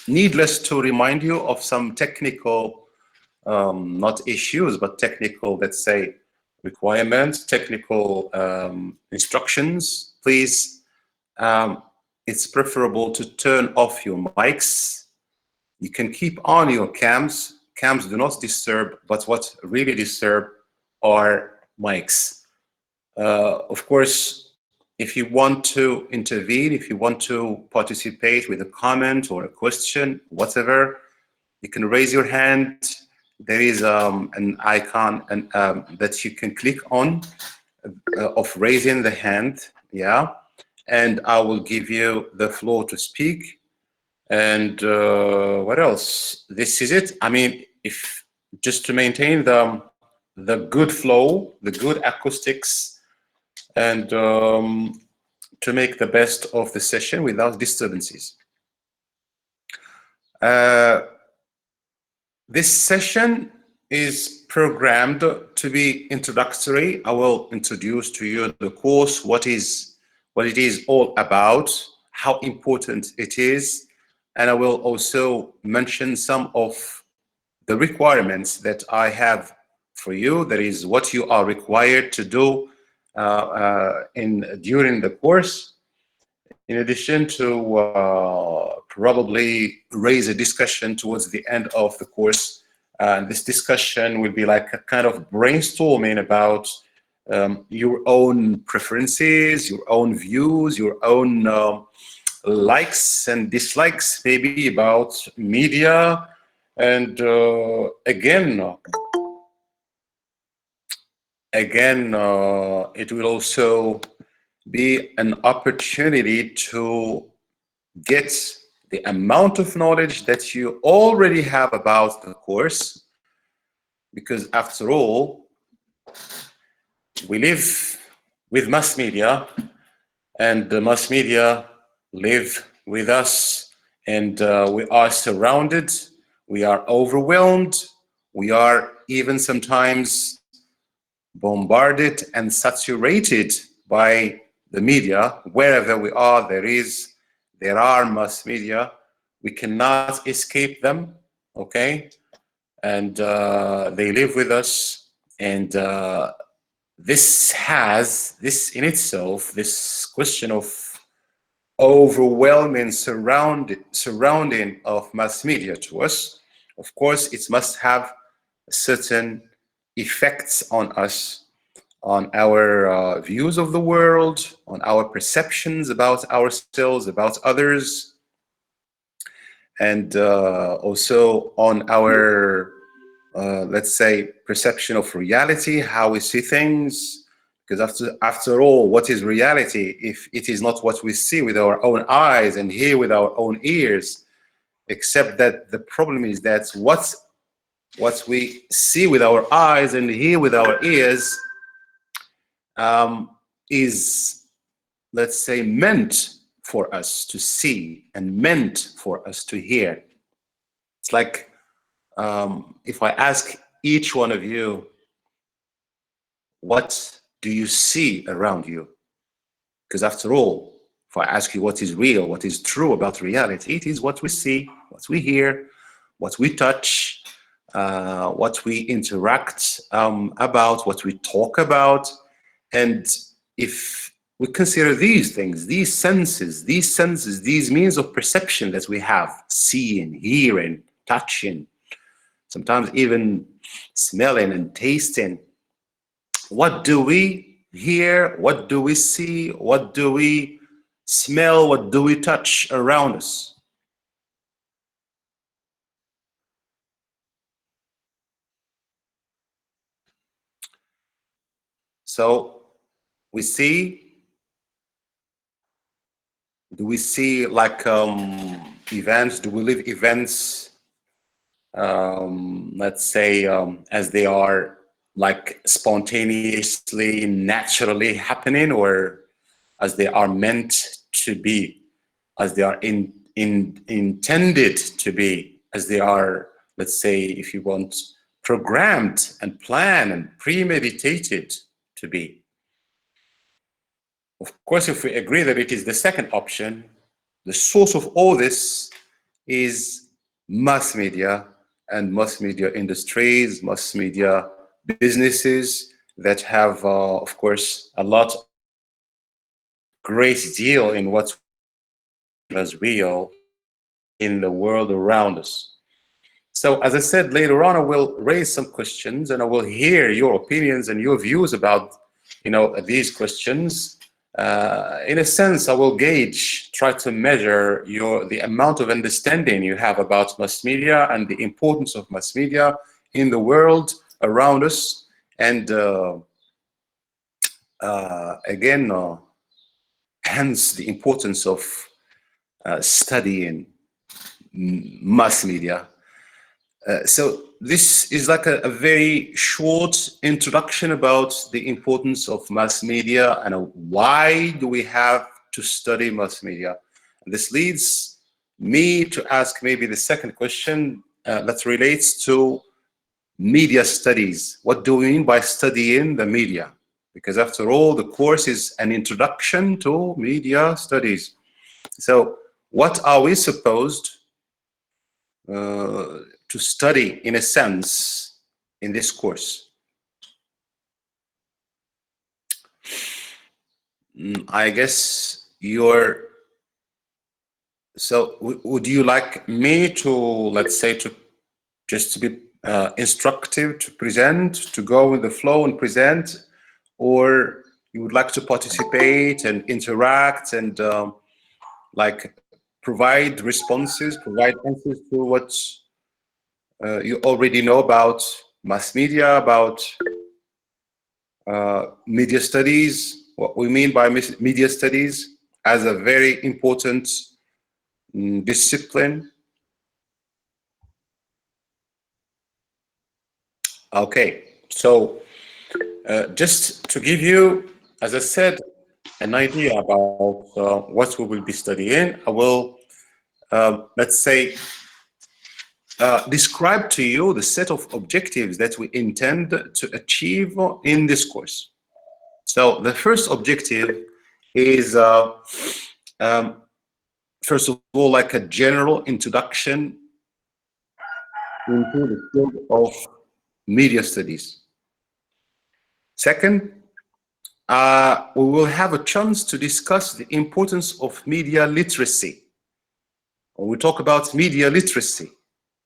Needless to remind you of some technical, not issues, but technical, let's say, requirements, technical instructions. Please, it's preferable to turn off your mics. You can keep on your cams. Cams do not disturb, but what really disturb are mics. Of course, if you want to intervene, if you want to participate with a comment or a question, whatever, you can raise your hand. There is an icon that you can click on of raising the hand, yeah, and I will give you the floor to speak. And what else? This is it. I mean, if just to maintain the good flow, the good acoustics, and to make the best of the session without disturbances. This session is programmed to be introductory. I will introduce to you the course, what it is all about, how important it is, and I will also mention some of the requirements that I have for you. That is what you are required to do during the course. In addition to probably raise a discussion towards the end of the course. This discussion will be like a kind of brainstorming about your own preferences, your own views, your own likes and dislikes, maybe about media. And again, it will also be an opportunity to get the amount of knowledge that you already have about the course, because after all, we live with mass media, and the mass media live with us, and we are surrounded, we are overwhelmed, we are even sometimes bombarded and saturated by the media. Wherever we are, there are mass media. We cannot escape them, okay? And they live with us. And this in itself, this question of overwhelming surrounding of mass media to us, of course, it must have certain effects on us, on our views of the world, on our perceptions about ourselves, about others, and also on our, let's say, perception of reality, how we see things. Because after all, what is reality if it is not what we see with our own eyes and hear with our own ears? Except that the problem is that what we see with our eyes and hear with our ears is, let's say, meant for us to see and meant for us to hear. It's like if I ask each one of you, what do you see around you? Because after all, if I ask you what is real, what is true about reality, it is what we see, what we hear, what we touch, what we interact about, what we talk about. And if we consider these things, these senses, these means of perception that we have, seeing, hearing, touching, sometimes even smelling and tasting, what do we hear? What do we see? What do we smell? What do we touch around us? So we see, do we see like events? Do we live events, let's say, as they are like spontaneously, naturally happening, or as they are meant to be, as they are intended to be, as they are, let's say, if you want, programmed and planned and premeditated to be? Of course, if we agree that it is the second option, the source of all this is mass media and mass media industries, mass media businesses that have, of course, a lot great deal in what is real in the world around us. So as I said, later on, I will raise some questions and I will hear your opinions and your views about, these questions. In a sense, I will try to measure the amount of understanding you have about mass media and the importance of mass media in the world around us. And again, hence the importance of studying mass media. So this is like a very short introduction about the importance of mass media and why do we have to study mass media. And this leads me to ask maybe the second question that relates to media studies. What do we mean by studying the media? Because after all, the course is an introduction to media studies. So what are we supposed to study, in a sense, in this course? I guess so would you like me to, let's say, just to be instructive, to present, to go with the flow and present, or you would like to participate and interact and like provide responses, provide answers to what you already know about mass media, about media studies, what we mean by media studies as a very important discipline? Okay, so just to give you, as I said, an idea about what we will be studying, I will, let's say, describe to you the set of objectives that we intend to achieve in this course. So the first objective is, first of all, like a general introduction into the field of media studies. Second, we will have a chance to discuss the importance of media literacy. When we talk about media literacy,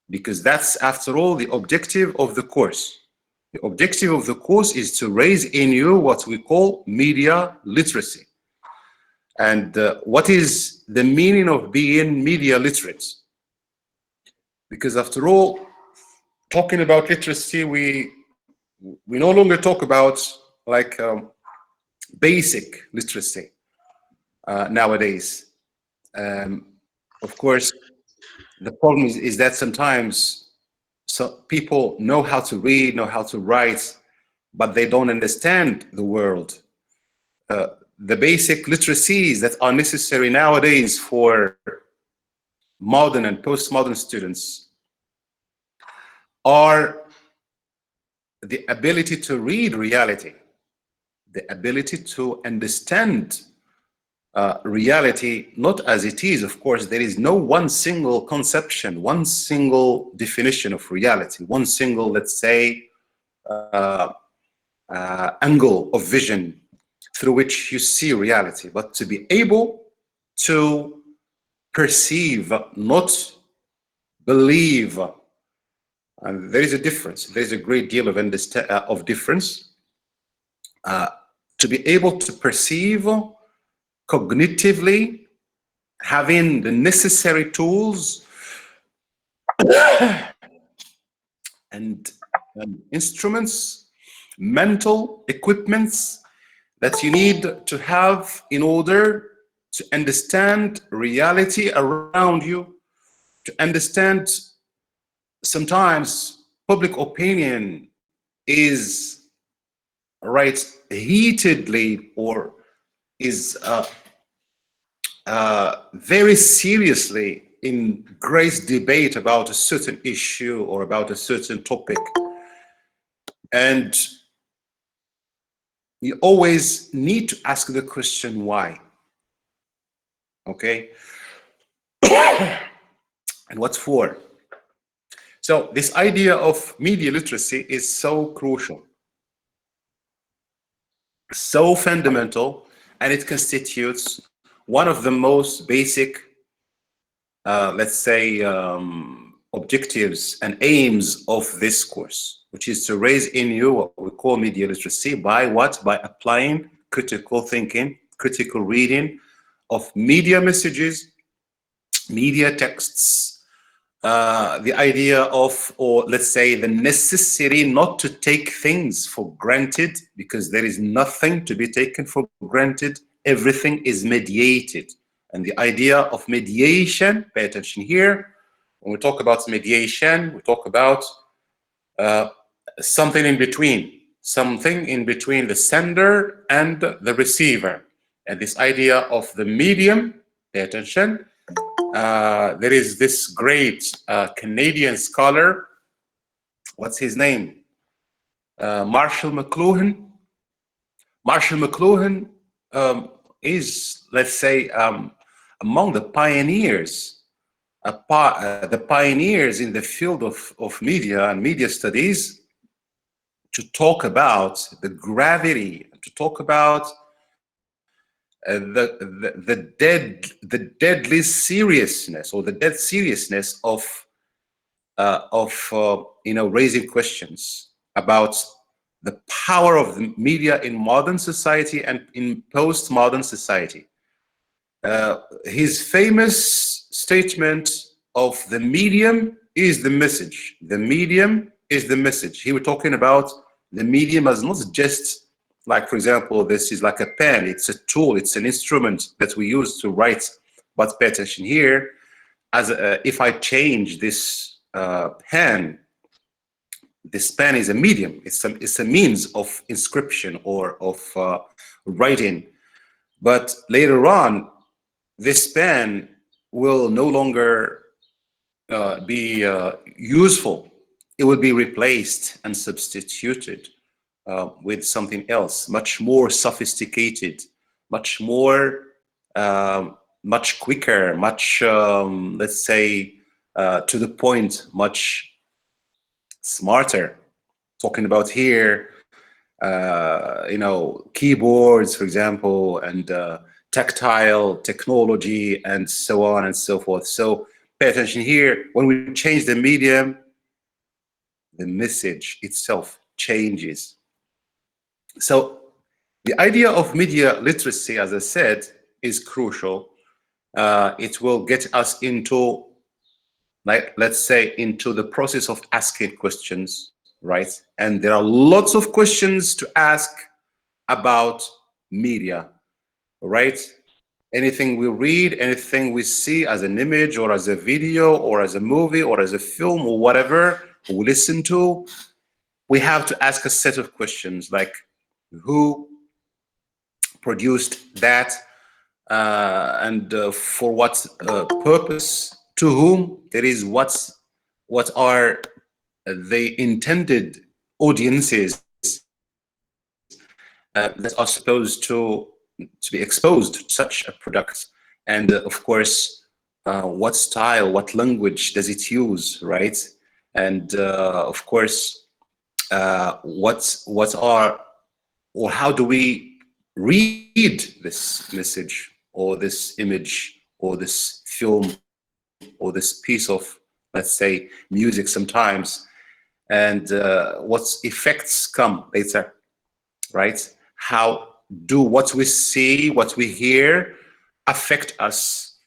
because that's, after all, the objective of the course. The objective of the course is to raise in you what we call media literacy. And what is the meaning of being media literate? Because after all, talking about literacy, we no longer talk about like basic literacy nowadays. Of course, the problem is that sometimes people know how to read, know how to write, but they don't understand the world. The basic literacies that are necessary nowadays for modern and postmodern students are the ability to read reality, the ability to understand reality not as it is. Of course, there is no one single conception, one single definition of reality, one single, let's say, angle of vision through which you see reality, but to be able to perceive, not believe. And there is a difference. There's a great deal of difference. To be able to perceive cognitively, having the necessary tools and instruments, mental equipments that you need to have in order to understand reality around you, to understand sometimes public opinion is heatedly or is very seriously in great debate about a certain issue or about a certain topic. And you always need to ask the question, why? Okay? and what's for. So this idea of media literacy is so crucial, so fundamental, and it constitutes one of the most basic, let's say, objectives and aims of this course, which is to raise in you what we call media literacy by what? By applying critical thinking, critical reading of media messages, media texts, the idea of, or let's say the necessity not to take things for granted, because there is nothing to be taken for granted. Everything is mediated. And the idea of mediation, pay attention here, when we talk about mediation, we talk about something in between the sender and the receiver. And this idea of the medium, pay attention, there is this great Canadian scholar, what's his name? Marshall McLuhan. Marshall McLuhan is, let's say, among the pioneers, the pioneers in the field of media and media studies, to talk about the gravity, to talk about the deadly seriousness, or the dead seriousness of raising questions about the power of the media in modern society and in postmodern society. His famous statement of the medium is the message. The medium is the message. He was talking about the medium as not just, like, for example, this is like a pen. It's a tool. It's an instrument that we use to write. But pay attention here. As if I change this pen, this pen is a medium. It's a means of inscription or of writing. But later on, this pen will no longer be useful. It will be replaced and substituted with something else, much more sophisticated, much more, much quicker, much, let's say, to the point, much smarter. Talking about here, keyboards, for example, and tactile technology, and so on and so forth. So pay attention here. When we change the medium, the message itself changes. So the idea of media literacy, as I said, is crucial. It will get us into, like, let's say, into the process of asking questions, right? And there are lots of questions to ask about media, right? Anything we read, anything we see as an image or as a video or as a movie or as a film or whatever we listen to, we have to ask a set of questions like, who produced that, and for what purpose, to whom, there is what are the intended audiences that are supposed to be exposed to such a product, and of course, what style, what language does it use, right? And of course, what are, or how do we read this message or this image or this film or this piece of, let's say, music sometimes, and what effects come later, right? How do what we see, what we hear affect us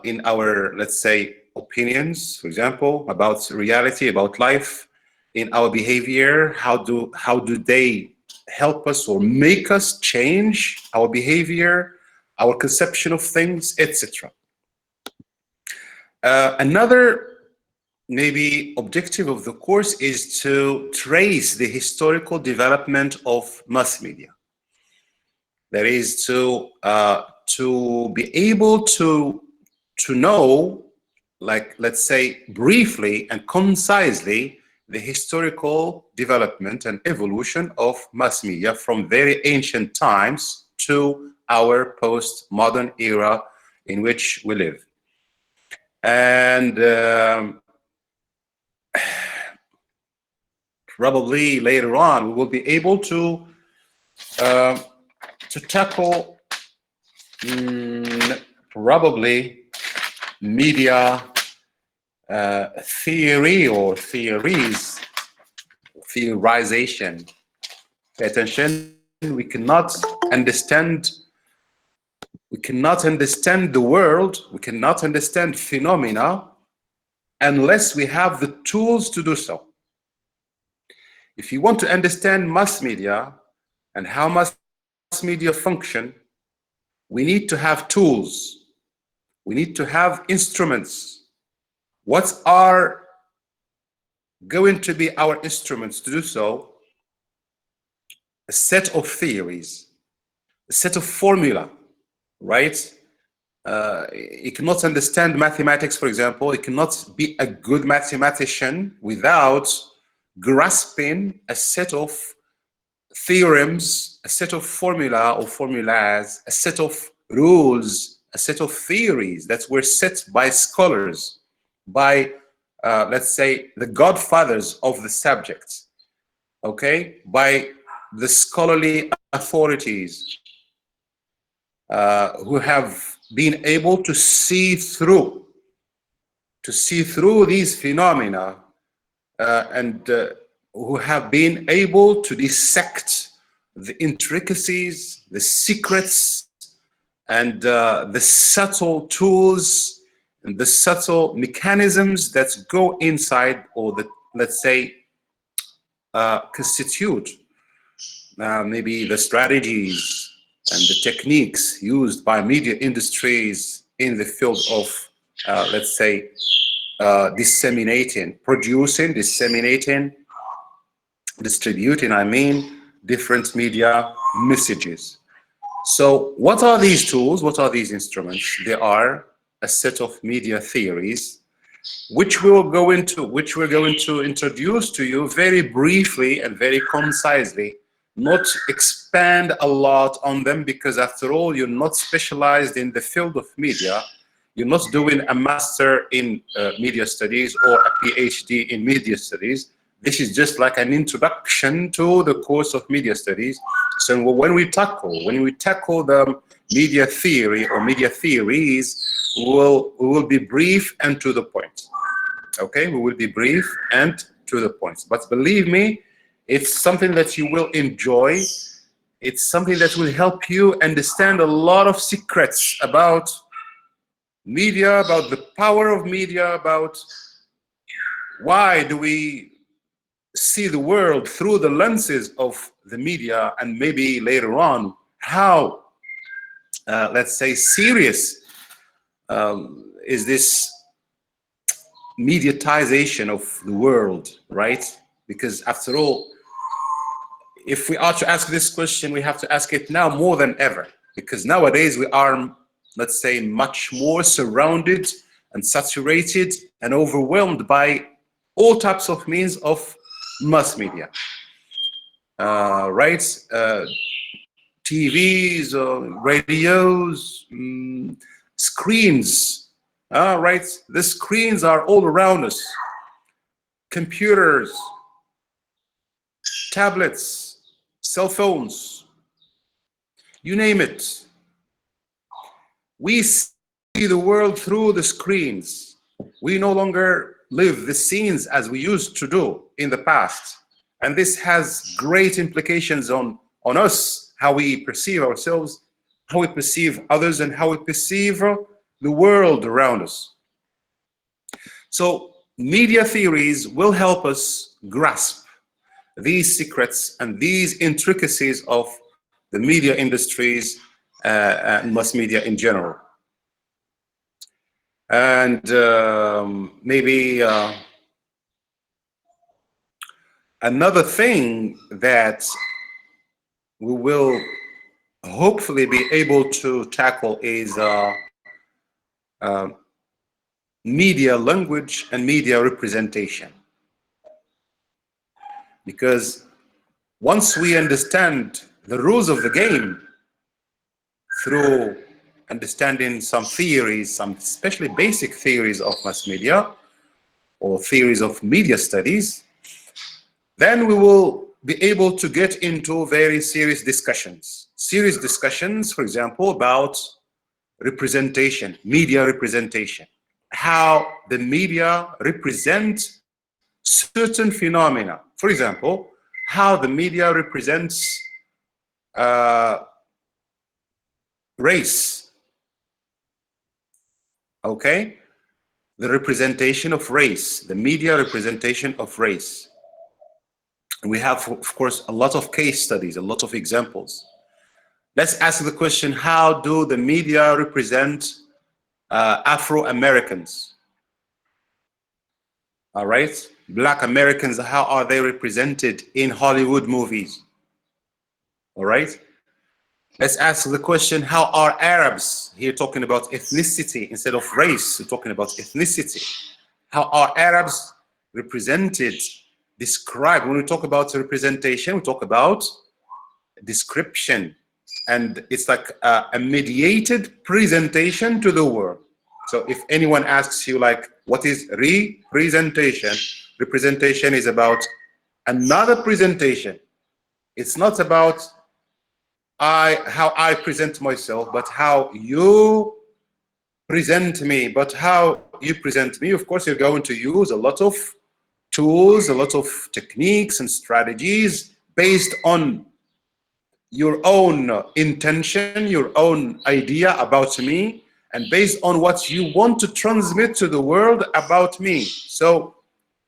in our, let's say, opinions, for example, about reality, about life, in our behavior? How do they help us or make us change our behavior, our conception of things, etc. Another maybe objective of the course is to trace the historical development of mass media. That is to be able to know, like, let's say, briefly and concisely, the historical development and evolution of mass media from very ancient times to our postmodern era in which we live. And probably later on we will be able to tackle probably media theory or theories, theorization. Pay attention. We cannot understand the world, we cannot understand phenomena unless we have the tools to do so. If you want to understand mass media and how mass media function, we need to have tools. We need to have instruments. What are going to be our instruments to do so? A set of theories, a set of formula, right? You cannot understand mathematics, for example. You cannot be a good mathematician without grasping a set of theorems, a set of formula or formulas, a set of rules, a set of theories that were set by scholars, by, let's say, the godfathers of the subject, okay, by the scholarly authorities who have been able to see through these phenomena and who have been able to dissect the intricacies, the secrets, and the subtle tools and the subtle mechanisms that go inside, or that, let's say, constitute maybe the strategies and the techniques used by media industries in the field of, let's say, disseminating, producing, disseminating, distributing, different media messages. So what are these tools? What are these instruments? They are a set of media theories, which we're going to introduce to you very briefly and very concisely, not expand a lot on them, because after all, you're not specialized in the field of media. You're not doing a master in media studies or a PhD in media studies. This is just like an introduction to the course of media studies. So when we tackle the media theory or media theories, we will be brief and to the point. Okay, we will be brief and to the point. But believe me, it's something that you will enjoy. It's something that will help you understand a lot of secrets about media, about the power of media, about why do we see the world through the lenses of the media, and maybe later on how, let's say, serious is this mediatization of the world, right? Because after all, if we are to ask this question, we have to ask it now more than ever, because nowadays we are, let's say, much more surrounded and saturated and overwhelmed by all types of means of mass media, right? TVs, radios, screens, right? The screens are all around us. Computers, tablets, cell phones, you name it. We see the world through the screens. We no longer live the scenes as we used to do in the past. And this has great implications on us, how we perceive ourselves, how we perceive others, and how we perceive the world around us. So media theories will help us grasp these secrets and these intricacies of the media industries and mass media in general. And maybe another thing that we will hopefully be able to tackle is media language and media representation. Because once we understand the rules of the game through understanding some theories, some especially basic theories of mass media or theories of media studies, then we will be able to get into very serious discussions. Serious discussions, for example, about representation, media representation, how the media represent certain phenomena. For example, how the media represents race, okay? The representation of race, the media representation of race. And we have, of course, a lot of case studies, a lot of examples. Let's ask the question, how do the media represent Afro-Americans? All right, Black Americans, how are they represented in Hollywood movies? All right, let's ask the question, how are Arabs, here talking about ethnicity instead of race, we're talking about ethnicity. How are Arabs represented, described? When we talk about representation, we talk about description, and it's like a mediated presentation to the world. So if anyone asks you, like, what is representation? Representation is about another presentation. It's not about how I present myself, but how you present me. But how you present me, of course, you're going to use a lot of tools, a lot of techniques and strategies based on your own intention, your own idea about me, and based on what you want to transmit to the world about me. So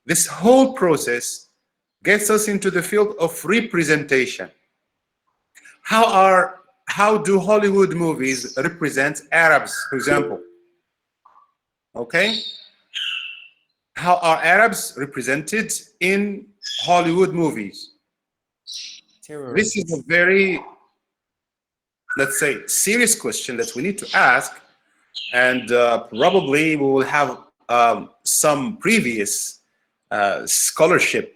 this whole process gets us into the field of representation. How do Hollywood movies represent Arabs, for example? Okay, how are Arabs represented in Hollywood movies? This is a very, let's say, serious question that we need to ask, and probably we will have some previous scholarship,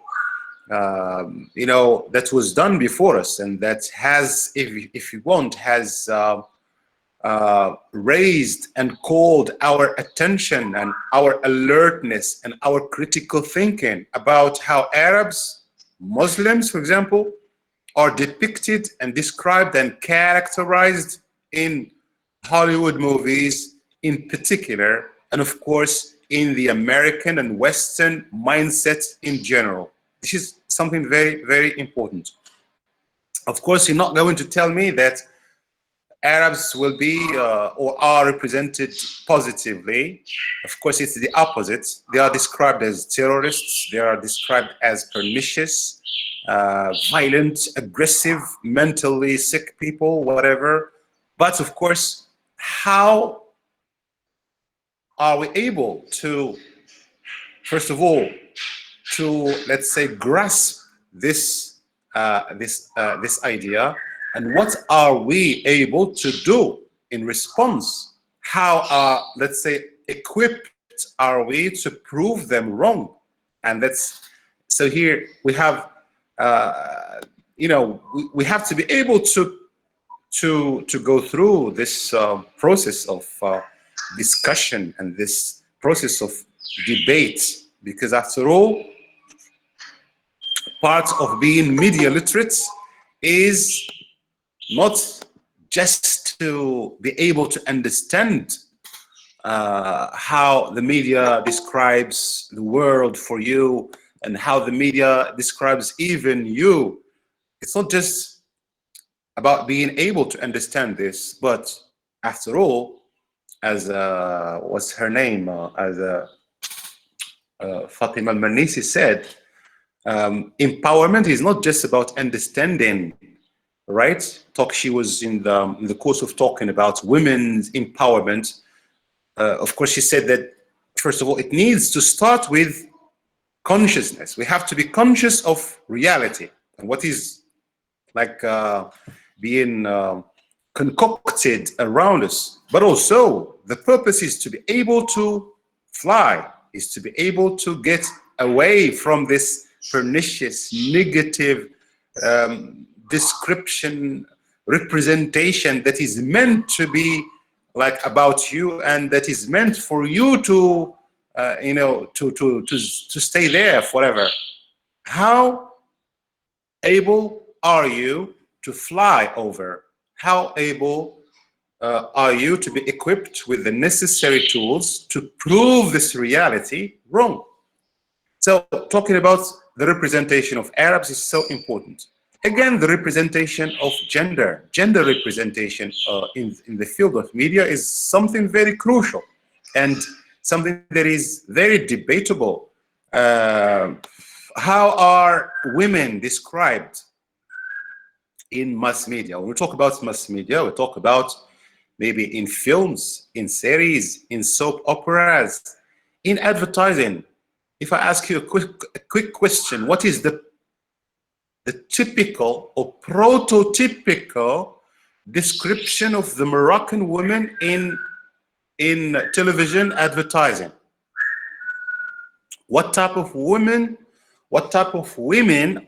that was done before us, and that has, if you want, has raised and called our attention and our alertness and our critical thinking about how Arabs, Muslims, for example, are depicted and described and characterized in Hollywood movies in particular, and of course in the American and Western mindset in general. This is something very, very important. Of course, you're not going to tell me that Arabs will be or are represented positively. Of course, it's the opposite. They are described as terrorists. They are described as pernicious, violent, aggressive, mentally sick people, whatever. But of course, how are we able to, first of all, to, let's say, grasp this idea, and what are we able to do in response? How let's say, equipped are we to prove them wrong? And so here we have we have to be able to go through this process of discussion and this process of debate, because after all, part of being media literate is not just to be able to understand how the media describes the world for you, and how the media describes even you. It's not just about being able to understand this, but after all, as what's her name, as Fatima Al-Marnisi said, empowerment is not just about understanding, right? She was in the course of talking about women's empowerment. Of course, she said that, first of all, it needs to start with consciousness. We have to be conscious of reality and what is like being concocted around us. But also, the purpose is to be able to fly, is to be able to get away from this pernicious, negative description, representation that is meant to be like about you, and that is meant for you to to stay there forever. How able are you to fly over? How able are you to be equipped with the necessary tools to prove this reality wrong? So talking about the representation of Arabs is so important. Again, the representation of gender representation in the field of media is something very crucial and something that is very debatable. How are women described in mass media? When we talk about mass media, we talk about maybe in films, in series, in soap operas, in advertising. If I ask you a quick question, what is the typical or prototypical description of the Moroccan woman in television advertising? What type of women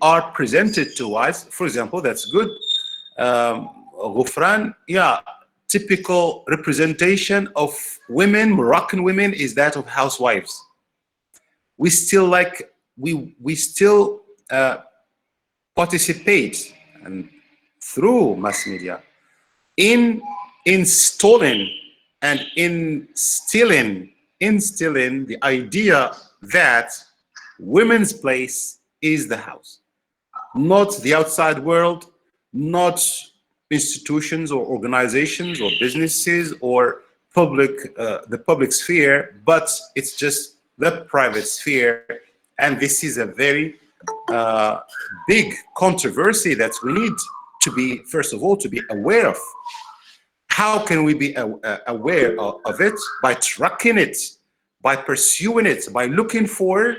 are presented to us? For example, that's good. Ghufran, yeah, typical representation of women, Moroccan women, is that of housewives. We still participate and through mass media in installing and instilling the idea that women's place is the house, not the outside world, not institutions or organizations or businesses or the public sphere, but it's just the private sphere. And this is a very big controversy that we need to be, first of all, to be aware of. How can we be aware of it? By tracking it, by pursuing it, by looking for,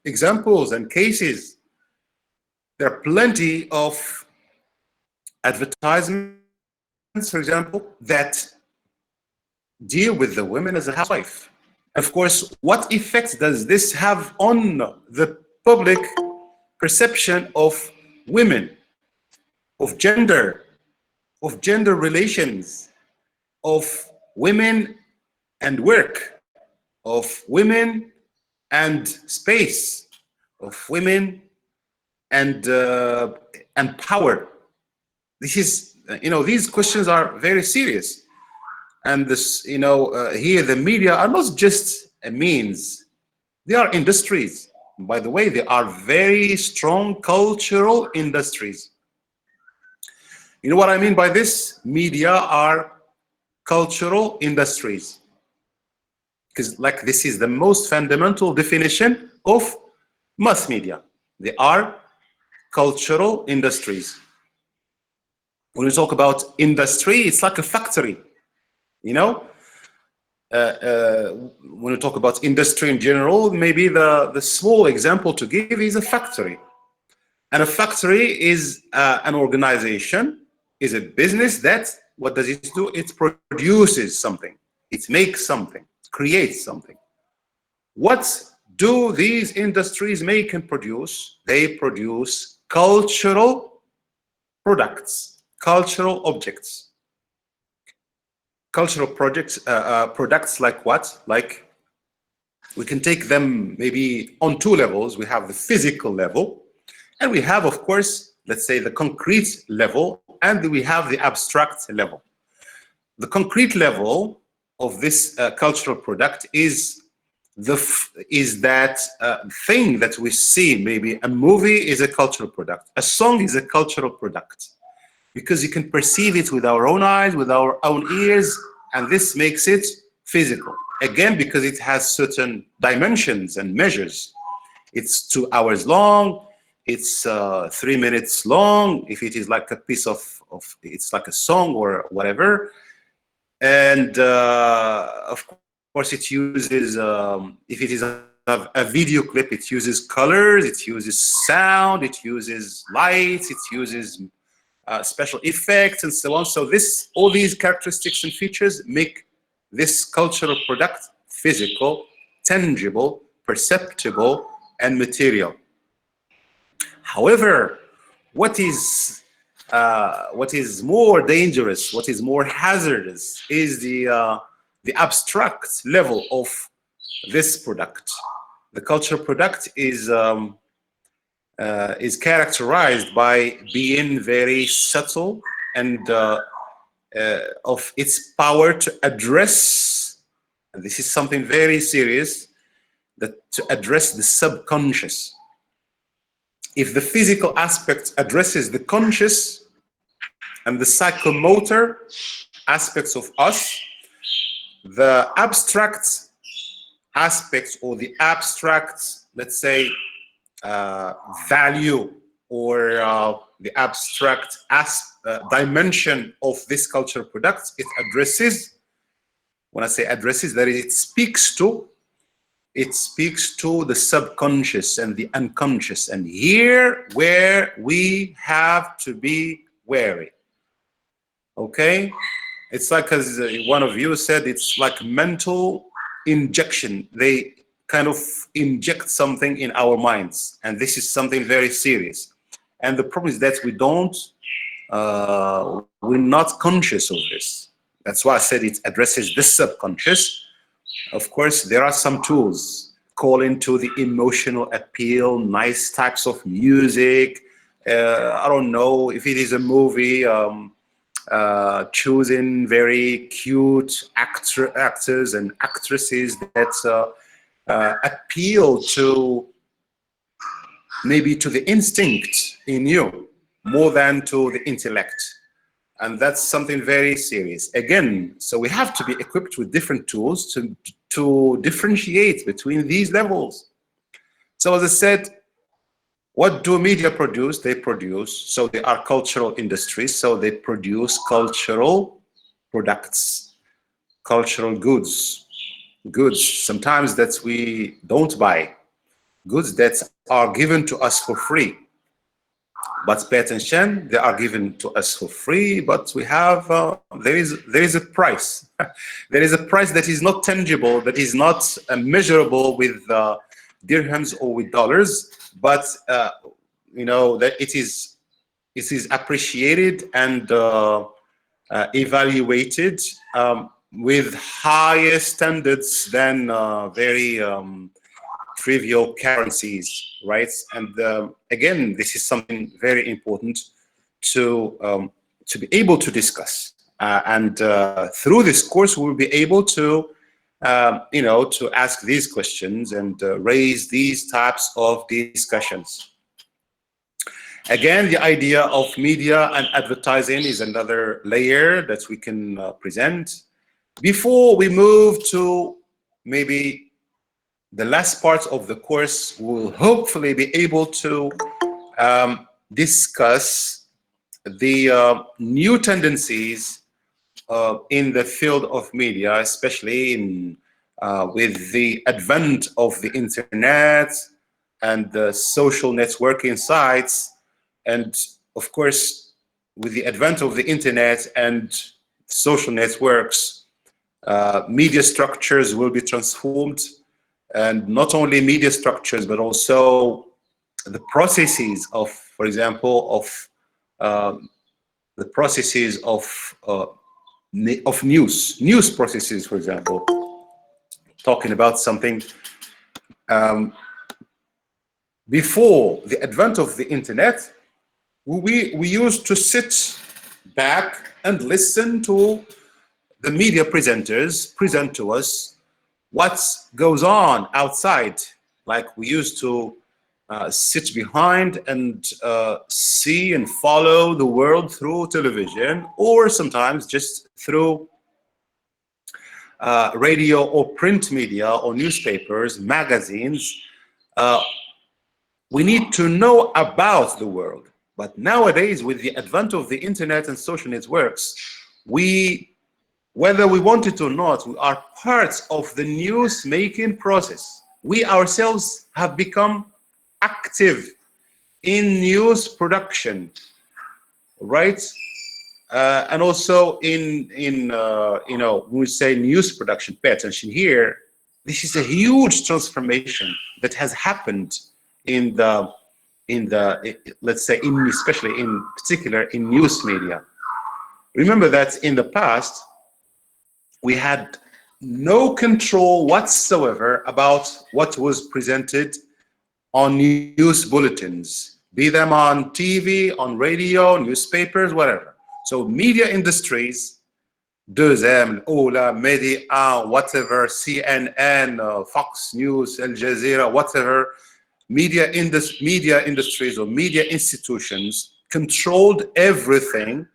examples and cases. There are plenty of advertisements, for example, that deal with the women as a housewife. Of course, what effect does this have on the public perception of women, of gender relations, of women and work, of women and space, of women and power? This is, these questions are very serious. And this, here the media are not just a means, they are industries. By the way, they are very strong cultural industries. You know what I mean by this? Media are cultural industries. Because this is the most fundamental definition of mass media. They are cultural industries. When we talk about industry, it's like a factory. When we talk about industry in general, maybe the small example to give is a factory. And a factory is an organization, is a business that, what does it do? It produces something. It makes something, creates something. What do these industries make and produce? They produce cultural products, cultural objects. Cultural products like what? Like, we can take them maybe on two levels. We have the physical level, and we have, of course, let's say the concrete level, and we have the abstract level. The concrete level of this cultural product is that thing that we see. Maybe a movie is a cultural product. A song is a cultural product, because you can perceive it with our own eyes, with our own ears, and this makes it physical. Again, because it has certain dimensions and measures. It's 2 hours long, it's 3 minutes long, if it is like a piece of it's like a song or whatever. And of course it uses, if it is a video clip, it uses colors, it uses sound, it uses lights, it uses special effects and so on. So all these characteristics and features make this cultural product physical, tangible, perceptible, and material. However, what is what is more dangerous, what is more hazardous, is the abstract level of this product. The culture product is characterized by being very subtle and of its power to address, and this is something very serious, that to address the subconscious. If the physical aspect addresses the conscious and the psychomotor aspects of us, the abstract aspects, or the abstract, let's say, value, or the abstract dimension of this cultural product, it addresses, when I say addresses, that is, it speaks to the subconscious and the unconscious. And here where we have to be wary. Okay? It's like, as one of you said, it's like mental injection. They kind of inject something in our minds, and this is something very serious. And the problem is that we're not conscious of this. That's why I said it addresses the subconscious. Of course, there are some tools, calling to the emotional appeal, nice types of music. I don't know if it is a movie, choosing very cute actors and actresses that appeal to maybe to the instinct in you more than to the intellect. And that's something very serious. Again, so we have to be equipped with different tools to differentiate between these levels. So as I said, what do media produce? They produce, so they are cultural industries, so they produce cultural products, cultural goods, sometimes that we don't buy, goods that are given to us for free. But pay attention, they are given to us for free, but we have, there is a price. There is a price that is not tangible, that is not measurable with dirhams or with dollars, but you know, that it is appreciated and evaluated with higher standards than very trivial currencies, right? And again, this is something very important to be able to discuss. And through this course, we'll be able to, you know, to ask these questions and raise these types of discussions. Again, the idea of media and advertising is another layer that we can present. Before we move to maybe the last part of the course, we'll hopefully be able to discuss the new tendencies in the field of media, especially in with the advent of the internet and the social networking sites. And of course, with the advent of the internet and social networks, media structures will be transformed. And not only media structures, but also the processes of, for example, of the processes of news processes, for example. Talking about something before the advent of the internet, we used to sit back and listen to the media presenters present to us what goes on outside. Like we used to sit behind and see and follow the world through television, or sometimes just through radio or print media or newspapers, magazines. We need to know about the world. But nowadays, with the advent of the internet and social networks, whether we want it or not, we are parts of the news-making process. We ourselves have become active in news production, right? And also in you know, when we say news production, pay attention here. This is a huge transformation that has happened in in the, let's say, especially in particular in news media. Remember that in the past, we had no control whatsoever about what was presented on news bulletins, be them on TV, on radio, newspapers, whatever. So media industries, 2M, Ola, Media, whatever, CNN, Fox News, Al Jazeera, whatever, media industries or media institutions controlled everything,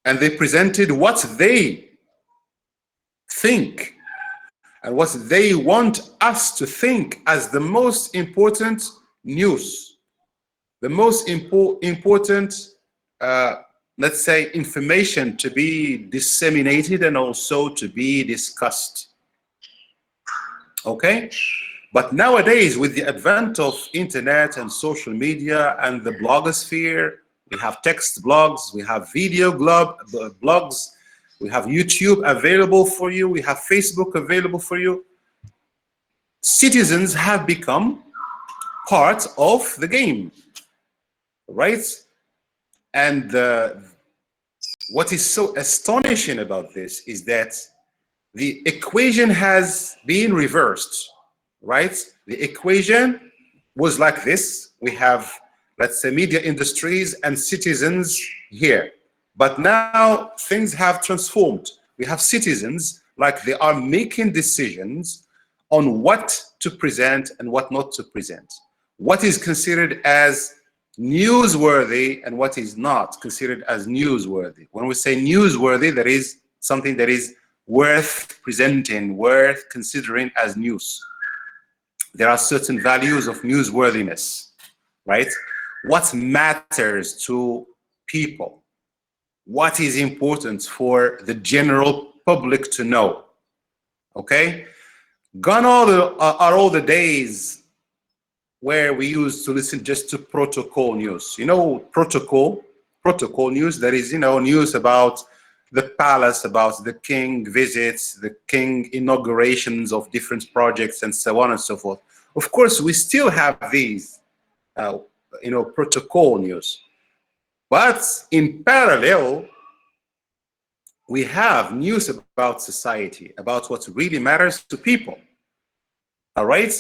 and they presented what they think and what they want us to think as the most important news, the most important, let's say, information to be disseminated and also to be discussed. Okay? But nowadays, with the advent of internet and social media and the blogosphere, we have text blogs, we have video blogs, we have YouTube available for you, we have Facebook available for you. Citizens have become part of the game, right? And what is so astonishing about this is that the equation has been reversed, right? The equation was like this. We have, let's say, media industries and citizens here. But now things have transformed. We have citizens, like they are making decisions on what to present and what not to present. What is considered as newsworthy and what is not considered as newsworthy. When we say newsworthy, that is something that is worth presenting, worth considering as news. There are certain values of newsworthiness, right? What matters to people? What is important for the general public to know? Okay? Gone are all the days where we used to listen just to protocol news. You know, protocol news, that is, you know, news about the palace, about the king visits, the king inaugurations of different projects, and so on and so forth. Of course, we still have these, you know, protocol news. But in parallel, we have news about society, about what really matters to people. All right?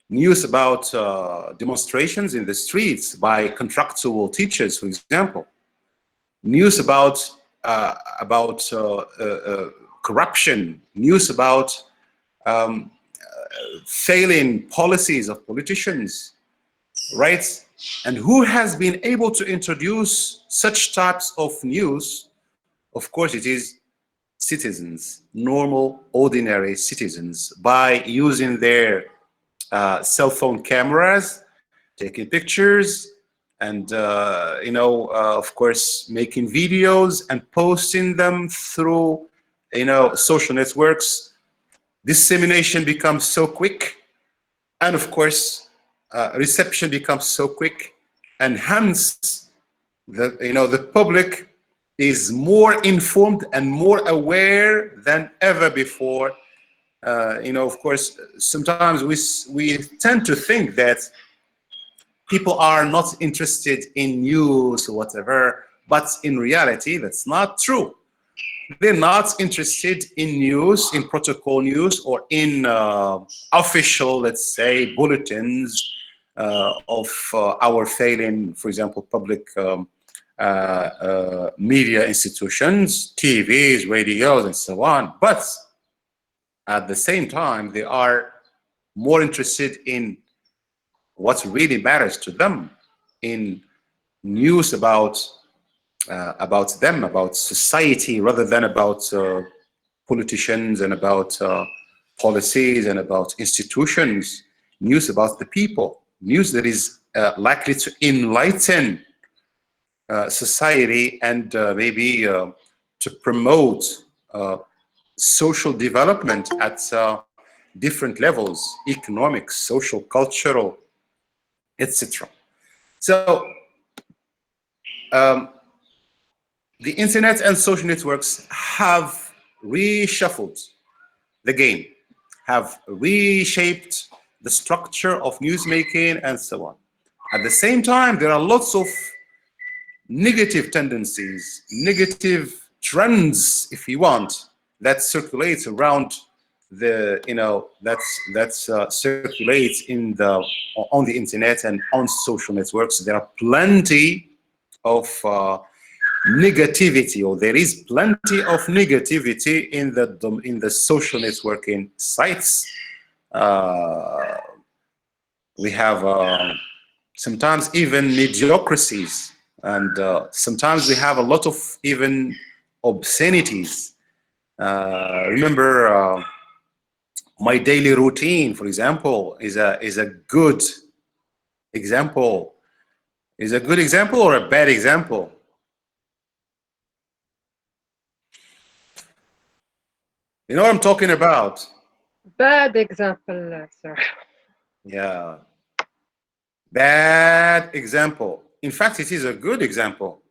News about demonstrations in the streets by contractual teachers, for example. News about corruption. News about failing policies of politicians, right? And who has been able to introduce such types of news? Of course, it is citizens, normal, ordinary citizens, by using their cell phone cameras, taking pictures, and you know, of course, making videos and posting them through, you know, social networks. Dissemination becomes so quick, and of course, reception becomes so quick, and hence, the public is more informed and more aware than ever before. You know, of course, sometimes we tend to think that people are not interested in news or whatever, but in reality, that's not true. They're not interested in news, in protocol news, or in official, let's say, bulletins of our failing, for example, public media institutions, TVs, radios, and so on. But at the same time, they are more interested in what really matters to them, in news about them, about society, rather than about politicians and about policies and about institutions. News about the people, news that is likely to enlighten society and maybe to promote social development at different levels: economic, social, cultural, etc. So the internet and social networks have reshuffled the game, have reshaped the structure of newsmaking, and so on. At the same time, there are lots of negative tendencies, negative trends, if you want, that circulates around the, circulates in the on the internet and on social networks. There are plenty of negativity, or there is plenty of negativity in the social networking sites. We have sometimes even mediocrities, and sometimes we have a lot of even obscenities. Remember, my daily routine, for example, is a good example. Is a good example or a bad example? You know what I'm talking about? Bad example, sir. Yeah, bad example. In fact, it is a good example.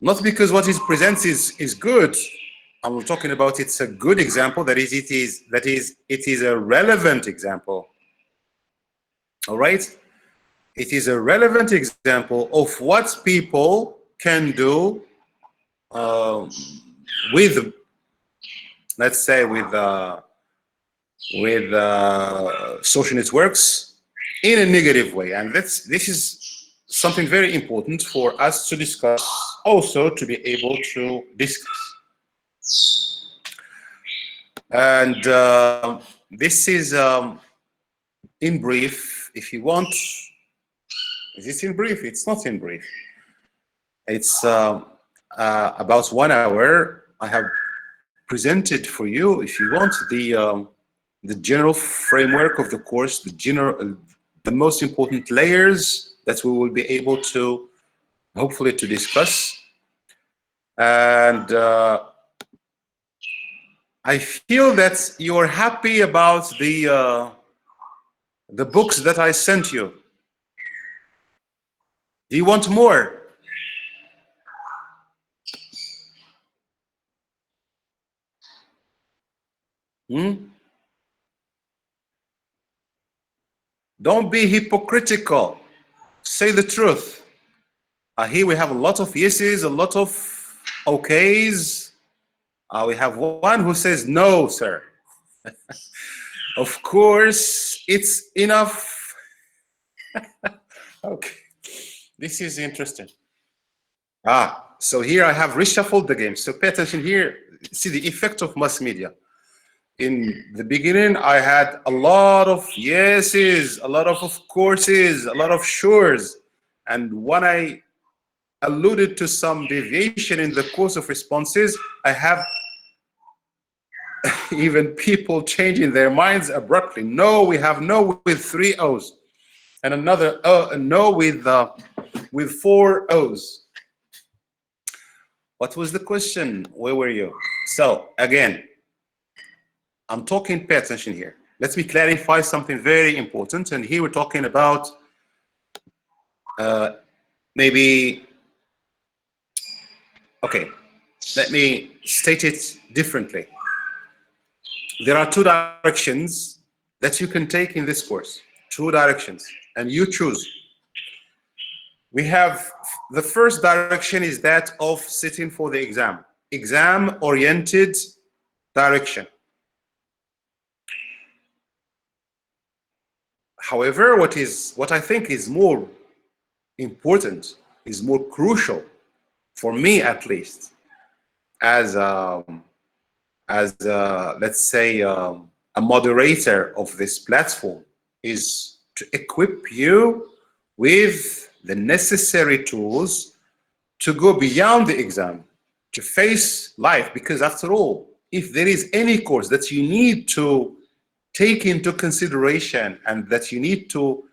Not because what it presents is good. I'm talking about it's a good example. That is, it is a relevant example. All right, it is a relevant example of what people can do with, let's say, with social networks in a negative way, and this is something very important for us to discuss, also to be able to discuss. And this is in brief, if you want. Is this in brief? It's not in brief. It's about 1 hour. I have presented for you, if you want, the general framework of the course, the most important layers that we will be able to, hopefully, to discuss. And I feel that you're happy about the books that I sent you. Do you want more? Don't be hypocritical. Say the truth. Here we have a lot of yeses, a lot of okays. We have one who says no, sir. Of course, it's enough. Okay, this is interesting. So here I have reshuffled the game. So pay attention here. See the effect of mass media. In the beginning, I had a lot of yeses, a lot of courses, a lot of sures. And when I alluded to some deviation in the course of responses, I have even people changing their minds abruptly. No, we have no with 3 O's, and another no with 4 O's. What was the question? Where were you? So again, I'm talking, pay attention here. Let me clarify something very important. And here we're talking about maybe, okay, let me state it differently. There are 2 directions that you can take in this course. 2 directions, and you choose. We have the first direction is that of sitting for the exam, exam-oriented direction. However, what I think is more important, is more crucial, for me at least, as let's say a moderator of this platform, is to equip you with the necessary tools to go beyond the exam, to face life. Because after all, if there is any course that you need to take into consideration and that you need to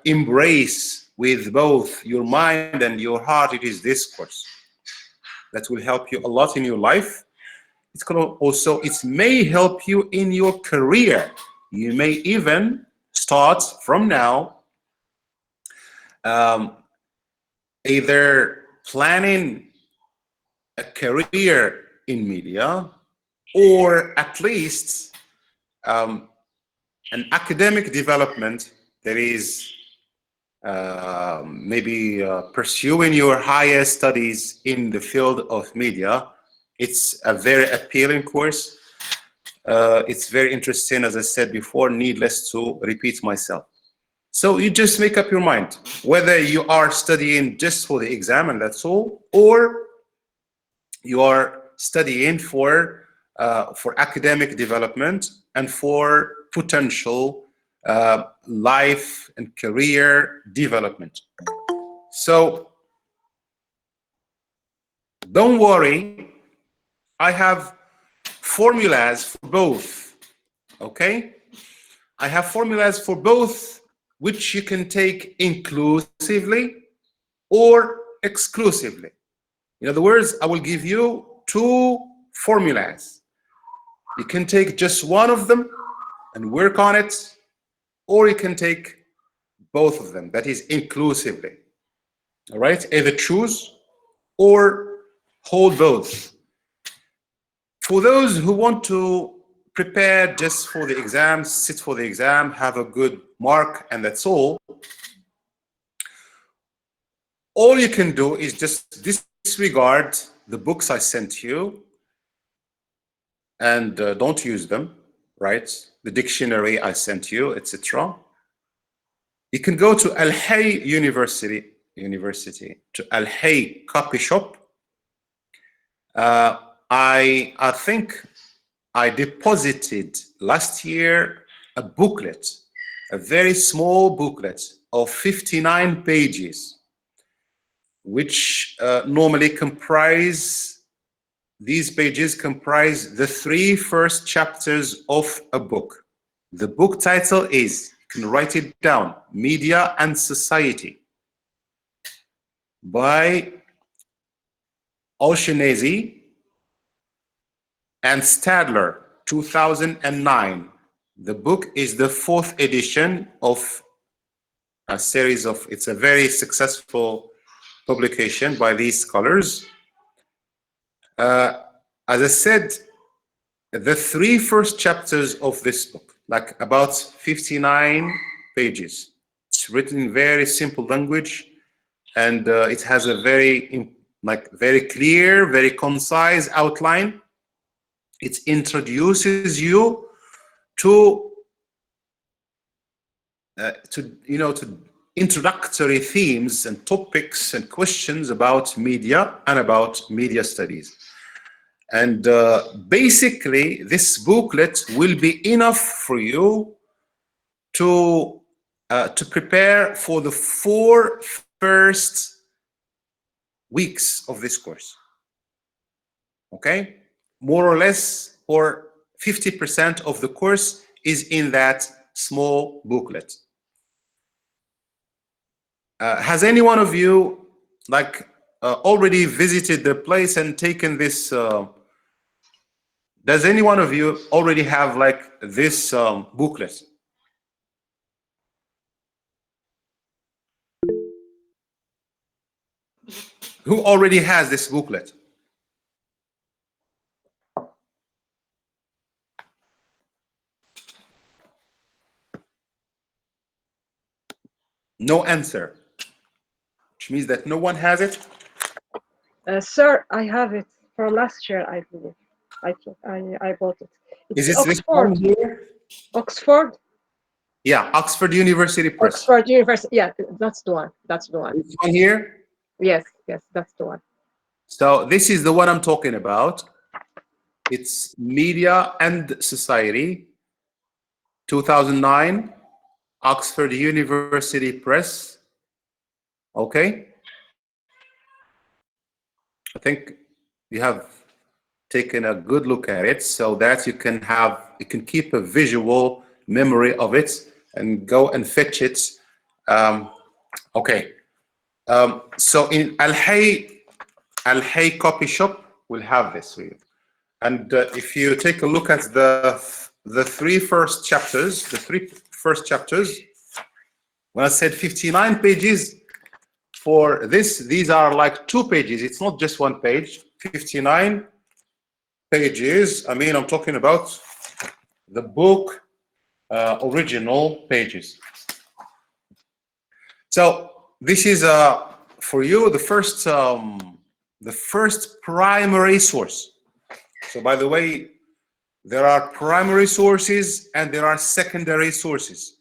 embrace with both your mind and your heart, it is this course that will help you a lot in your life. It's going to also, it may help you in your career. You may even start from now either planning a career in media, or at least an academic development there is maybe pursuing your higher studies in the field of media, it's a very appealing course. It's very interesting, as I said before, needless to repeat myself. So you just make up your mind whether you are studying just for the exam and that's all, or you are studying for academic development and for potential life and career development. So don't worry, I have formulas for both, okay? I have formulas for both, which you can take inclusively or exclusively. In other words, I will give you two formulas. You can take just one of them and work on it, or you can take both of them, that is inclusively. All right, either choose or hold both. For those who want to prepare just for the exam, sit for the exam, have a good mark, and that's all you can do is just disregard the books I sent you and don't use them, right? The dictionary I sent you, etc. You can go to Al Hay University, to Al Hay Copy Shop. I think I deposited last year a booklet, a very small booklet of 59 pages, which normally comprise, these pages comprise the 3 first chapters of a book. The book title is, you can write it down, Media and Society, by O'Shaughnessy and Stadler, 2009. The book is the 4th edition of a series of, it's a very successful publication by these scholars. As I said, the 3 first chapters of this book, like about 59 pages. It's written in very simple language, and it has a very clear, very concise outline. It introduces you to introductory themes and topics and questions about media and about media studies. And basically, this booklet will be enough for you to prepare for the 4 first weeks of this course. Okay? More or less, or 50% of the course is in that small booklet. Has any one of you already visited the place and taken this? Does any one of you already have this booklet? Who already has this booklet? No answer, which means that no one has it. Sir, I have it from last year, I believe. I bought it. Is it this one here? Oxford? Yeah, Oxford University Press. Oxford University. Yeah, that's the one. That's the one. This one here? Yes, that's the one. So this is the one I'm talking about. It's Media and Society, 2009, Oxford University Press. Okay. I think you have taken a good look at it so that you can keep a visual memory of it and go and fetch it. Okay. So in Al Hay Copy Shop, we'll have this for you. And if you take a look at the 3 first chapters, when I said 59 pages for this, these are like 2 pages. It's not just 1 page. 59 pages. I mean, I'm talking about the book original pages. So this is for you the first primary source. So by the way, there are primary sources and there are secondary sources.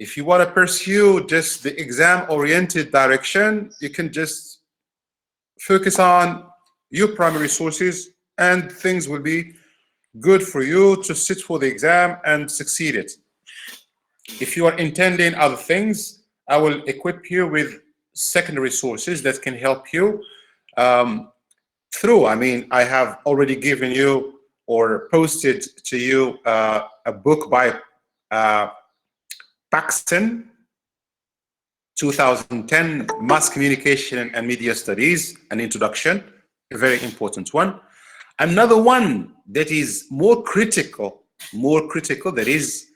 If you want to pursue just the exam-oriented direction, you can just focus on your primary sources and things will be good for you to sit for the exam and succeed it. If you are intending other things, I will equip you with secondary sources that can help you through. I mean, I have already given you or posted to you a book by Paxton, 2010, Mass Communication and Media Studies, an introduction, a very important one. Another one that is more critical, that is,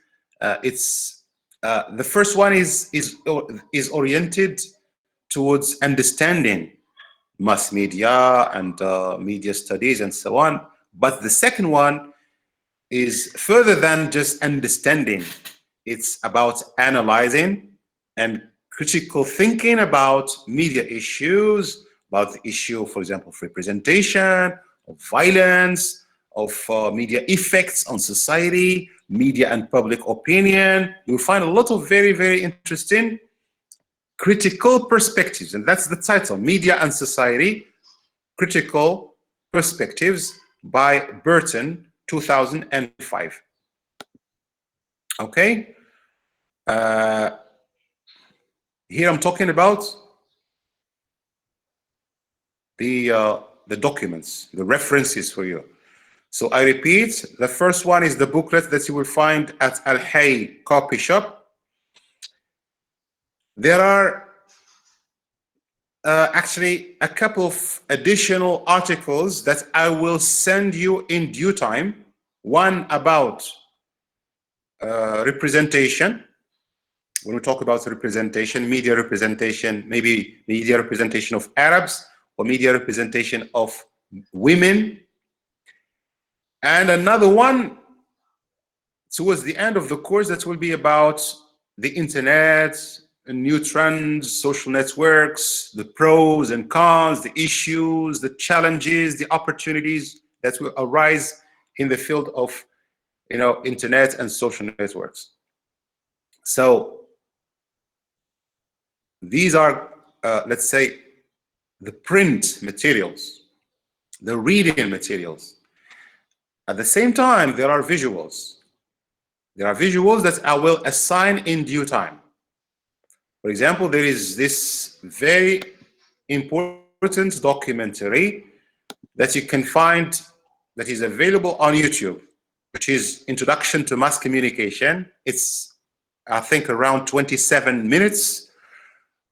the first one is oriented towards understanding mass media and media studies and so on. But the second one is further than just understanding. It's about analyzing and critical thinking about media issues, about the issue, for example, of representation, of violence, of media effects on society, media and public opinion. You'll find a lot of very, very interesting critical perspectives, and that's the title, Media and Society, Critical Perspectives by Burton, 2005. Okay? Here I'm talking about the documents, the references for you. So I repeat, the first one is the booklet that you will find at Al Hay Copy Shop. There are actually a couple of additional articles that I will send you in due time. One about representation. When we talk about representation, media representation, maybe media representation of Arabs or media representation of women. And another one towards the end of the course that will be about the internet, new trends, social networks, the pros and cons, the issues, the challenges, the opportunities that will arise in the field of, internet and social networks. So these are, let's say, the print materials, the reading materials. At the same time, there are visuals. There are visuals that I will assign in due time. For example, there is this very important documentary that you can find that is available on YouTube, which is Introduction to Mass Communication. It's, I think, around 27 minutes,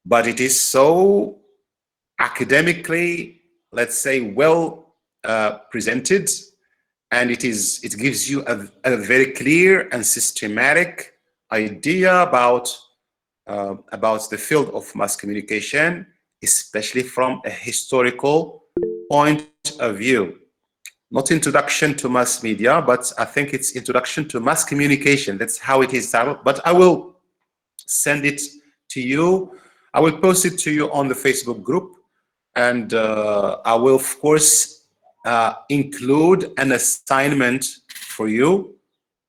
but it is so academically, let's say, well presented, and it gives you a very clear and systematic idea about the field of mass communication, especially from a historical point of view. Not introduction to mass media, but I think it's introduction to mass communication. That's how it is titled, but I will send it to you. I will post it to you on the Facebook group, and I will, of course, include an assignment for you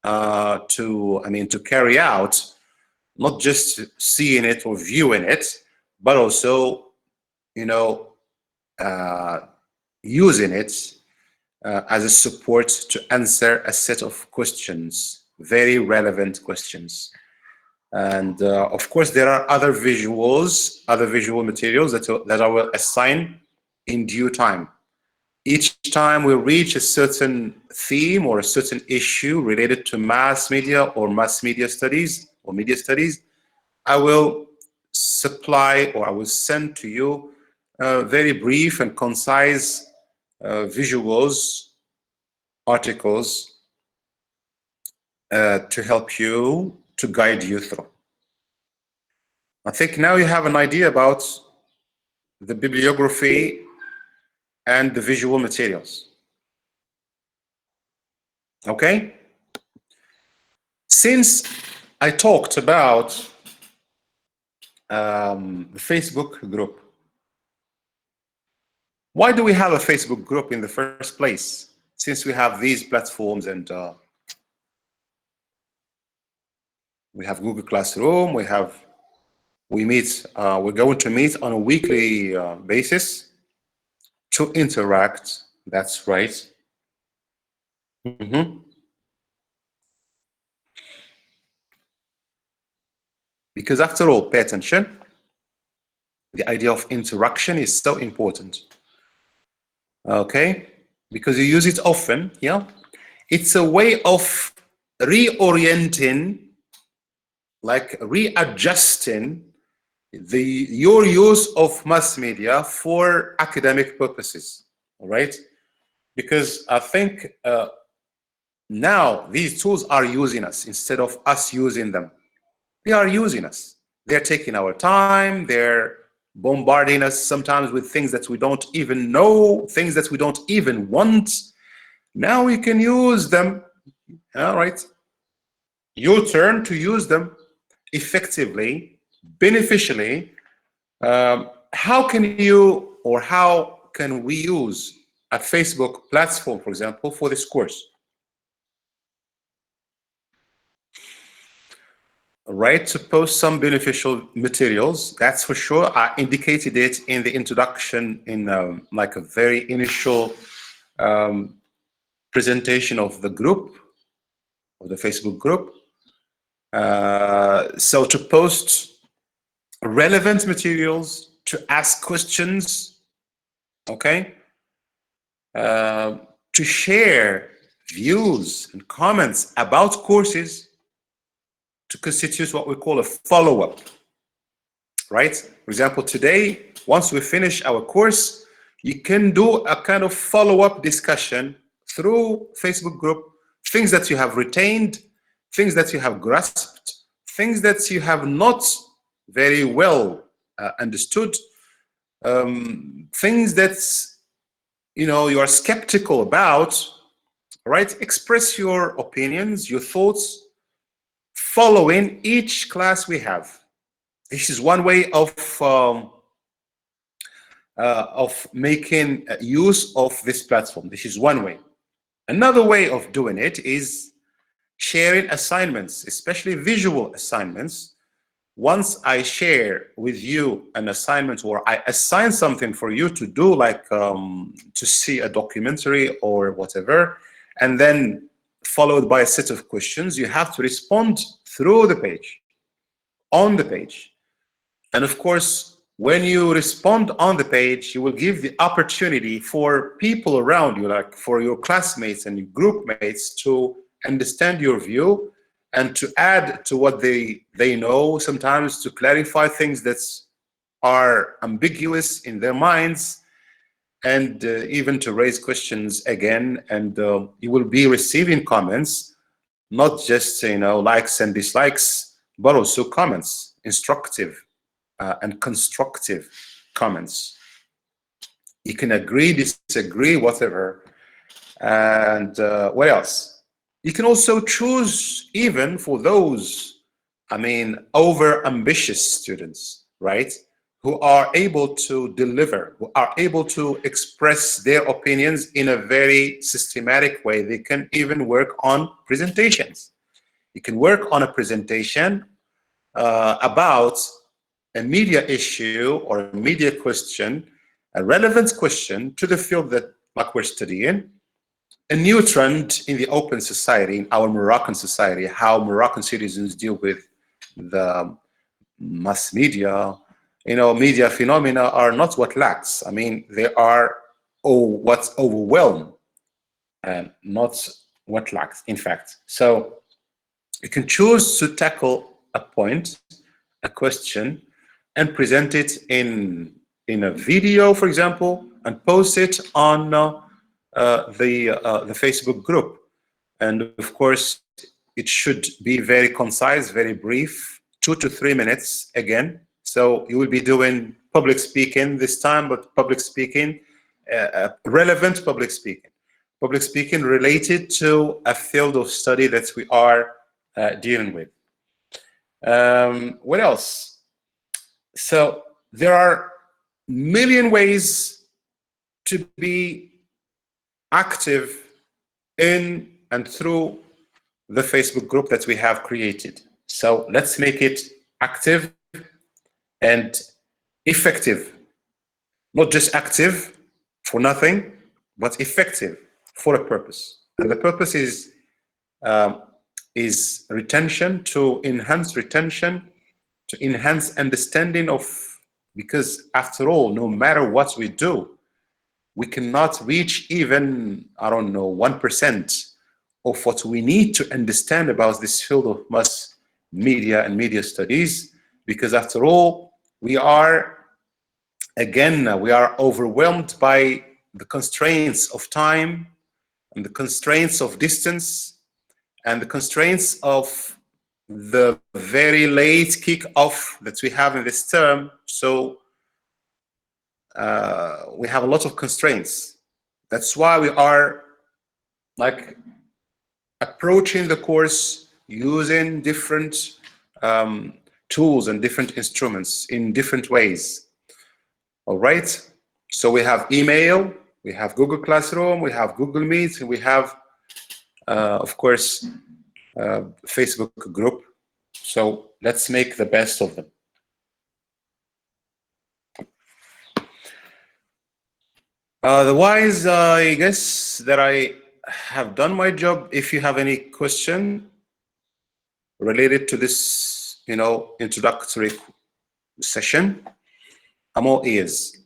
to carry out, not just seeing it or viewing it, but also, using it as a support to answer a set of questions, very relevant questions. And of course, there are other visual materials that I will assign in due time. Each time we reach a certain theme or a certain issue related to mass media or mass media studies or media studies, I will supply or I will send to you very brief and concise visuals, articles to help you, to guide you through. I think now you have an idea about the bibliography and the visual materials. Okay? Since I talked about the Facebook group. Why do we have a Facebook group in the first place? Since we have these platforms and we have Google Classroom, we meet, we're going to meet on a weekly basis to interact. That's right. Because after all, pay attention. The idea of interaction is so important. Okay, because you use it often. Yeah, it's a way of reorienting, like readjusting your use of mass media for academic purposes. All right, because I think now these tools are using us instead of us using them. They are using us. They're taking our time. They're bombarding us sometimes with things that we don't even know, things that we don't even want. Now we can use them. All right. Your turn to use them effectively, beneficially. How can you, or how can we use a Facebook platform, for example, for this course? Right, to post some beneficial materials, that's for sure. I indicated it in the introduction in like a very initial presentation of the group, of the Facebook group. So to post relevant materials, to ask questions, okay, to share views and comments about courses, to constitute what we call a follow-up, right? For example, today, once we finish our course, you can do a kind of follow-up discussion through Facebook group, things that you have retained, things that you have grasped, things that you have not very well understood, things that you are skeptical about, right? Express your opinions, your thoughts, following each class we have. This is one way of making use of this platform. This is one way. Another way of doing it is sharing assignments, especially visual assignments. Once I share with you an assignment, or I assign something for you to do, like to see a documentary or whatever, and then followed by a set of questions, you have to respond through the page, on the page. And of course, when you respond on the page, you will give the opportunity for people around you, like for your classmates and your group mates, to understand your view and to add to what they know, sometimes to clarify things that are ambiguous in their minds, and even to raise questions again. And you will be receiving comments, not just likes and dislikes, but also comments, instructive and constructive comments. You can agree, disagree, whatever. And what else? You can also choose, even for those, over ambitious students, right? Who are able to deliver, who are able to express their opinions in a very systematic way. They can even work on presentations. You can work on a presentation about a media issue or a media question, a relevant question to the field that we're studying, a new trend in the open society, in our Moroccan society, how Moroccan citizens deal with the mass media. Media phenomena are not what lacks. They are what's overwhelmed, and not what lacks, in fact. So you can choose to tackle a point, a question, and present it in a video, for example, and post it on the Facebook group. And of course, it should be very concise, very brief, 2 to 3 minutes again. So you will be doing public speaking this time, but public speaking, relevant public speaking related to a field of study that we are dealing with. What else? So there are million ways to be active in and through the Facebook group that we have created. So let's make it active and effective. Not just active for nothing, but effective for a purpose. And the purpose is retention, to enhance retention, to enhance understanding of, because after all, no matter what we do, we cannot reach even, I don't know, 1% of what we need to understand about this field of mass media and media studies, because after all, we are overwhelmed by the constraints of time and the constraints of distance and the constraints of the very late kick-off that we have in this term. So we have a lot of constraints. That's why we are like approaching the course using different tools and different instruments in different ways. All right. So we have email, we have Google Classroom, we have Google Meet, and we have, of course, Facebook group. So let's make the best of them. Otherwise, I guess that I have done my job. If you have any question related to this, introductory session, I'm all ears.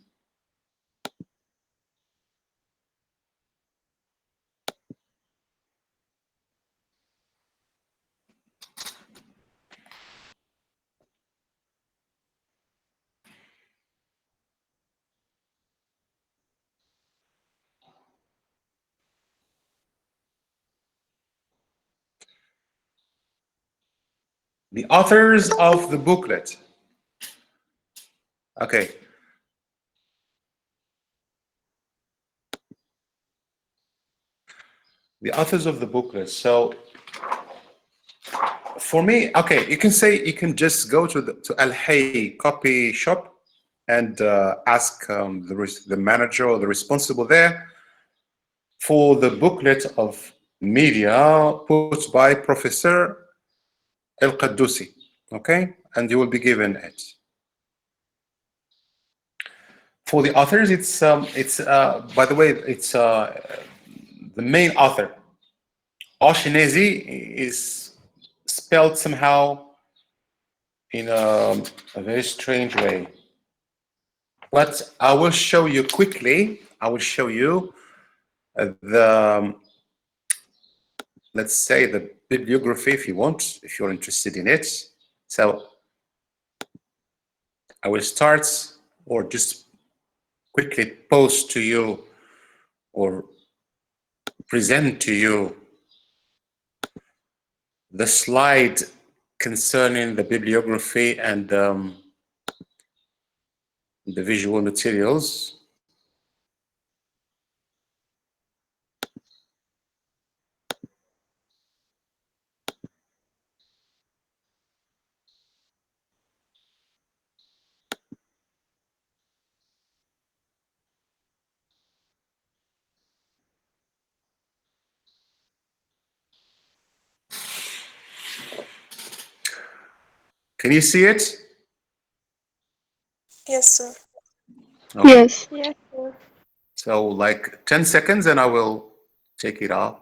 The authors of the booklet. Okay. The authors of the booklet. So for me, okay, you can just go to Al Hay copy shop and ask the manager or the responsible there for the booklet of media put by Professor El Qaddousi, okay, and you will be given it. For the authors, it's by the way, it's the main author. Oshinezi is spelled somehow in a very strange way. But I will show you quickly. I will show you let's say the bibliography if you want, if you're interested in it. So I will start or just quickly post to you or present to you the slide concerning the bibliography and the visual materials. Can you see it? Yes, sir. Okay. Yes. Yes, sir. So like 10 seconds and I will take it off.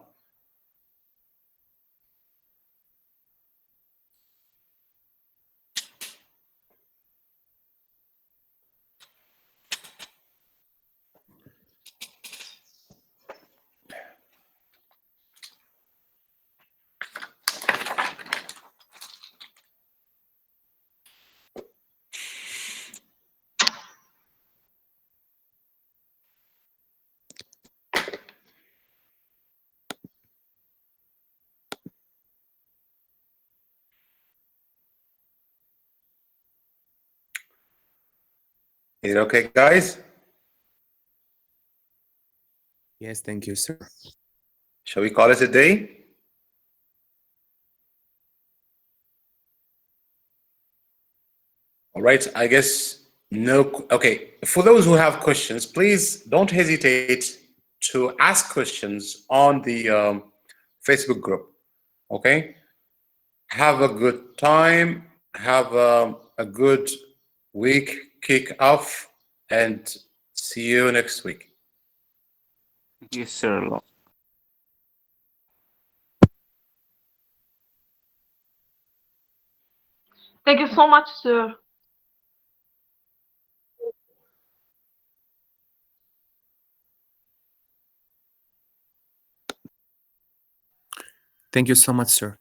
Is it okay, guys? Yes, thank you, sir. Shall we call it a day? All right, I guess no. Okay, for those who have questions, please don't hesitate to ask questions on the Facebook group. Okay, have a good time. Have a good week kick off, and see you next week. Yes, sir. Thank you so much, sir. Thank you so much, sir.